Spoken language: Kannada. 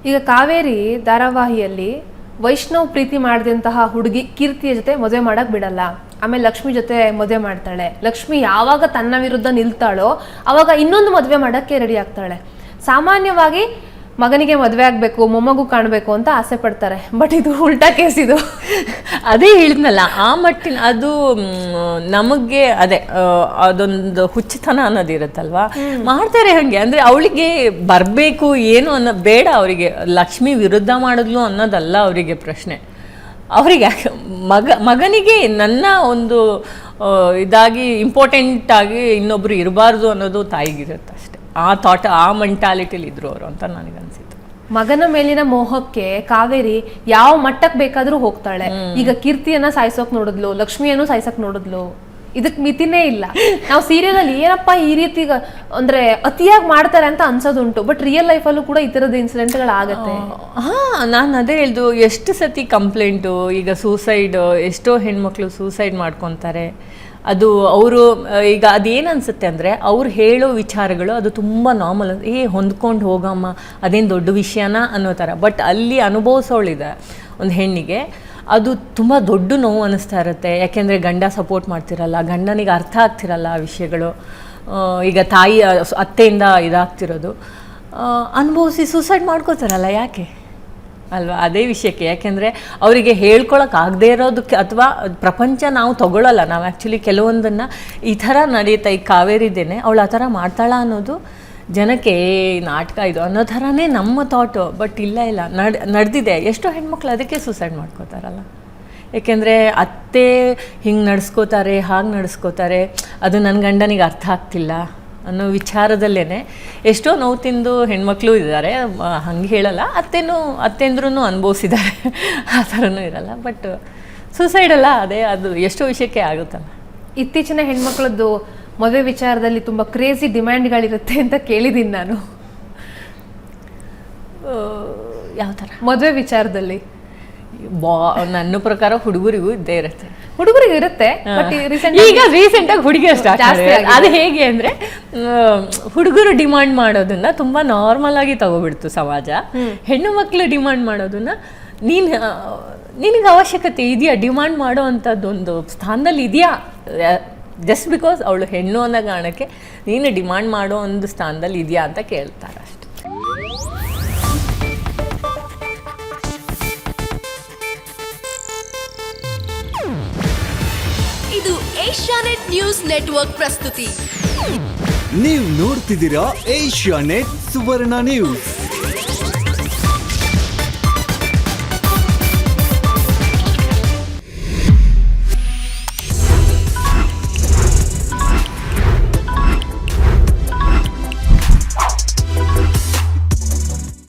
ಈಗ ಕಾವೇರಿ ಧಾರಾವಾಹಿಯಲ್ಲಿ ವೈಷ್ಣವ್ ಪ್ರೀತಿ ಮಾಡಿದಂತಹ ಹುಡುಗಿ ಕೀರ್ತಿಯ ಜೊತೆ ಮದುವೆ ಮಾಡಕ್ ಬಿಡಲ್ಲ. ಆಮೇಲೆ ಲಕ್ಷ್ಮಿ ಜೊತೆ ಮದುವೆ ಮಾಡ್ತಾಳೆ. ಲಕ್ಷ್ಮಿ ಯಾವಾಗ ತನ್ನ ವಿರುದ್ಧ ನಿಲ್ತಾಳೋ ಅವಾಗ ಇನ್ನೊಂದು ಮದುವೆ ಮಾಡಕ್ಕೆ ರೆಡಿ ಆಗ್ತಾಳೆ. ಸಾಮಾನ್ಯವಾಗಿ ಮಗನಿಗೆ ಮದುವೆ ಆಗಬೇಕು, ಮೊಮ್ಮಗು ಕಾಣಬೇಕು ಅಂತ ಆಸೆ ಪಡ್ತಾರೆ. ಬಟ್ ಇದು ಉಲ್ಟಾ ಕೇಸ್. ಇದು ಅದೇ ಹೇಳಿದ್ನಲ್ಲ, ಆ ಮಟ್ಟಿನ ಅದು ನಮಗೆ ಅದೇ ಅದೊಂದು ಹುಚ್ಚತನ ಅನ್ನೋದಿರುತ್ತಲ್ವಾ, ಮಾಡ್ತಾರೆ ಹಂಗೆ. ಅಂದ್ರೆ ಅವಳಿಗೆ ಬರಬೇಕು ಏನು ಅನ್ನೋ ಬೇಡ ಅವರಿಗೆ. ಲಕ್ಷ್ಮಿ ವಿರುದ್ಧ ಮಾಡಿದ್ಲು ಅನ್ನೋದಲ್ಲ ಅವರಿಗೆ ಪ್ರಶ್ನೆ. ಅವರಿಗೆ ಮಗನಿಗೆ ನನ್ನ ಒಂದು ಇದಾಗಿ ಇಂಪಾರ್ಟೆಂಟ್ ಆಗಿ ಇನ್ನೊಬ್ರು ಇರಬಾರ್ದು ಅನ್ನೋದು ತಾಯಿಗಿರುತ್ತೆ ಅಷ್ಟೆ. ಆ ಥಾಟ್, ಆ ಮೆಂಟಾಲಿಟಿಲಿ ಇದ್ರು ಅವರು ಅಂತ ನನಗನ್ಸಿತ್ತು. ಮಗನ ಮೇಲಿನ ಮೋಹಕ್ಕೆ ಕಾವೇರಿ ಯಾವ ಮಟ್ಟಕ್ಕೆ ಬೇಕಾದ್ರೂ ಹೋಗ್ತಾಳೆ. ಈಗ ಕೀರ್ತಿಯನ್ನ ಸಾಯಿಸೋಕ್ ನೋಡಿದ್ಲು, ಲಕ್ಷ್ಮಿಯನ್ನು ಸಾಯಿಸಕ್ ನೋಡಿದ್ಲು. ಇದಕ್ ಮಿತಿನೇ ಇಲ್ಲ. ನಾವು ಸೀರಿಯಲ್ ಅಲ್ಲಿ ಏನಪ್ಪ ಈ ರೀತಿ ಅಂದ್ರೆ ಅತಿಯಾಗಿ ಮಾಡ್ತಾರೆ ಅಂತ ಅನ್ಸೋದುಂಟು. ಬಟ್ ರಿಯಲ್ ಲೈಫಲ್ಲೂ ಕೂಡ ಈ ತರದ ಇನ್ಸಿಡೆಂಟ್ಗಳಾಗತ್ತೆ. ನಾನು ಅದೇ ಹೇಳ್ದು, ಎಷ್ಟು ಸತಿ ಕಂಪ್ಲೇಂಟು. ಈಗ ಸೂಸೈಡ್, ಎಷ್ಟೋ ಹೆಣ್ಮಕ್ಳು ಸೂಸೈಡ್ ಮಾಡ್ಕೊತಾರೆ. ಅದು ಅವರು ಈಗ ಅದೇನು ಅನಿಸುತ್ತೆ ಅಂದರೆ, ಅವ್ರು ಹೇಳೋ ವಿಚಾರಗಳು ಅದು ತುಂಬ ನಾರ್ಮಲ್. ಹೊಂದ್ಕೊಂಡು ಹೋಗಮ್ಮ, ಅದೇನು ದೊಡ್ಡ ವಿಷಯನ ಅನ್ನೋ ಥರ. ಬಟ್ ಅಲ್ಲಿ ಅನುಭವಿಸೋಳಿದೆ ಒಂದು ಹೆಣ್ಣಿಗೆ, ಅದು ತುಂಬ ದೊಡ್ಡ ನೋವು ಅನ್ನಿಸ್ತಾ ಇರುತ್ತೆ. ಯಾಕೆಂದರೆ ಗಂಡ ಸಪೋರ್ಟ್ ಮಾಡ್ತಿರಲ್ಲ, ಗಂಡನಿಗೆ ಅರ್ಥ ಆಗ್ತಿರಲ್ಲ ಆ ವಿಷಯಗಳು. ಈಗ ತಾಯಿ ಅತ್ತೆಯಿಂದ ಇದಾಗ್ತಿರೋದು ಅನುಭವಿಸಿ ಸೂಸೈಡ್ ಮಾಡ್ಕೋತಾರಲ್ಲ, ಯಾಕೆ ಅಲ್ವಾ? ಅದೇ ವಿಷಯಕ್ಕೆ. ಯಾಕೆಂದರೆ ಅವರಿಗೆ ಹೇಳ್ಕೊಳಕ್ಕೆ ಆಗದೆ ಇರೋದಕ್ಕೆ, ಅಥವಾ ಪ್ರಪಂಚ ನಾವು ತಗೊಳ್ಳಲ್ಲ. ನಾವು ಆ್ಯಕ್ಚುಲಿ ಕೆಲವೊಂದನ್ನು ಈ ಥರ ನಡೆಯುತ್ತಾ, ಈ ಕಾವೇರಿದ್ದೇನೆ ಅವಳು ಆ ಥರ ಮಾಡ್ತಾಳ ಅನ್ನೋದು ಜನಕ್ಕೆ ನಾಟಕ ಇದು ಅನ್ನೋ ಥರನೇ ನಮ್ಮ ಥಾಟು. ಬಟ್ ಇಲ್ಲ ನಡೆದಿದೆ. ಎಷ್ಟೋ ಹೆಣ್ಮಕ್ಳು ಅದಕ್ಕೆ ಸೂಸೈಡ್ ಮಾಡ್ಕೋತಾರಲ್ಲ. ಏಕೆಂದರೆ ಅತ್ತೆ ಹಿಂಗೆ ನಡೆಸ್ಕೋತಾರೆ, ಹಾಗೆ ನಡೆಸ್ಕೋತಾರೆ, ಅದು ನನ್ನ ಗಂಡನಿಗೆ ಅರ್ಥ ಆಗ್ತಿಲ್ಲ ಅನ್ನೋ ವಿಚಾರದಲ್ಲೇ ಎಷ್ಟೋ ನೋವು ತಿಂದು ಹೆಣ್ಮಕ್ಳು ಇದ್ದಾರೆ. ಹಂಗೆ ಹೇಳಲ್ಲ, ಅತ್ತೆಂದ್ರೂ ಅನುಭವಿಸಿದ್ದಾರೆ, ಆ ಥರನೂ ಇರಲ್ಲ. ಬಟ್ ಸೂಸೈಡಲ್ಲ, ಅದೇ ಅದು ಎಷ್ಟೋ ವಿಷಯಕ್ಕೆ ಆಗುತ್ತಲ್ಲ. ಇತ್ತೀಚಿನ ಹೆಣ್ಮಕ್ಳದ್ದು ಮದುವೆ ವಿಚಾರದಲ್ಲಿ ತುಂಬ ಕ್ರೇಜಿ ಡಿಮ್ಯಾಂಡ್ಗಳಿರುತ್ತೆ ಅಂತ ಕೇಳಿದ್ದೀನಿ ನಾನು. ಯಾವ ಥರ ಮದುವೆ ವಿಚಾರದಲ್ಲಿ? ನನ್ನ ಪ್ರಕಾರ ಹುಡುಗರಿಗೂ ಇದ್ದೇ ಇರುತ್ತೆ. ಹುಡುಗರಿಗೆ ಇರುತ್ತೆ, ಈಗ ರೀಸೆಂಟಾಗಿ ಹುಡುಗಿಯರು ಸ್ಟಾರ್ಟ್ ಅದು ಹೇಗೆ ಅಂದರೆ, ಹುಡುಗರು ಡಿಮಾಂಡ್ ಮಾಡೋದನ್ನ ತುಂಬ ನಾರ್ಮಲ್ ಆಗಿ ತಗೋಬಿಡ್ತು ಸಮಾಜ. ಹೆಣ್ಣು ಮಕ್ಕಳು ಡಿಮಾಂಡ್ ಮಾಡೋದನ್ನ ನಿನಗೆ ಅವಶ್ಯಕತೆ ಇದೆಯಾ, ಡಿಮಾಂಡ್ ಮಾಡೋ ಅಂಥದ್ದೊಂದು ಸ್ಥಾನದಲ್ಲಿ ಇದೆಯಾ? ಜಸ್ಟ್ ಬಿಕಾಸ್ ಅವಳು ಹೆಣ್ಣು ಅನ್ನೋ ಕಾರಣಕ್ಕೆ ನೀನು ಡಿಮಾಂಡ್ ಮಾಡೋ ಒಂದು ಸ್ಥಾನದಲ್ಲಿ ಇದೆಯಾ ಅಂತ ಕೇಳ್ತಾರೆ ಅಷ್ಟೆ. ಇದು ಏಷ್ಯಾನೆಟ್ ನ್ಯೂಸ್ ನೆಟ್ವರ್ಕ್ ಪ್ರಸ್ತುತಿ. ನೀವು ನೋಡ್ತಿದ್ದೀರಾ ಏಷ್ಯಾನೆಟ್ ಸುವರ್ಣ ನ್ಯೂಸ್.